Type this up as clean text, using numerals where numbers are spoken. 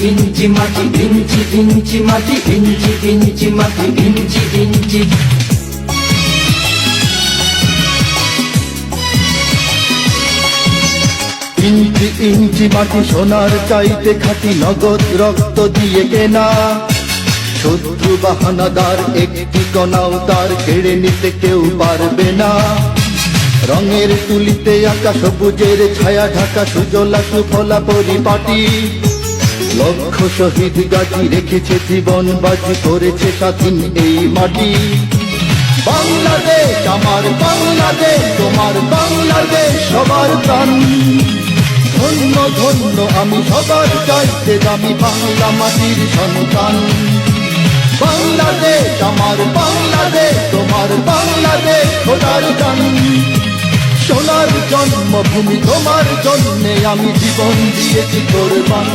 ইঞ্চি মাটি, ইঞ্চি ইঞ্চি মাটি, ইঞ্চি ইঞ্চি মাটি, ইঞ্চি ইঞ্চি। ইঞ্চি ইঞ্চি মাটি সোনার চাইতে খাঁটি, নগদ রক্ত দিয়ে কেনা। শত্রু বাহানাদার একটি কণাও তার কেড়ে নিতে কেউ পারবে না। রঙের তুলিতে আঁকা সবুজের ছায়া ঢাকা সুজলা সুফলা পরিপাটি। লক্ষ শহীদ গাজী রেখেছে জীবন বাজি, করেছে স্বাধীন এই মাটি। বাংলাদেশ আমার বাংলাদেশ, তোমার বাংলাদেশ সবার প্রাণ। ধন্য ধন্য আমি সবার চাইতে দামি বাংলা মাটির সন্তান। বাংলাদেশ আমার বাংলাদেশ, তোমার বাংলাদেশ খোদার গান। সোনার জন্মভূমি তোমার জন্যে আমি জীবন দিয়েছি কোরবান।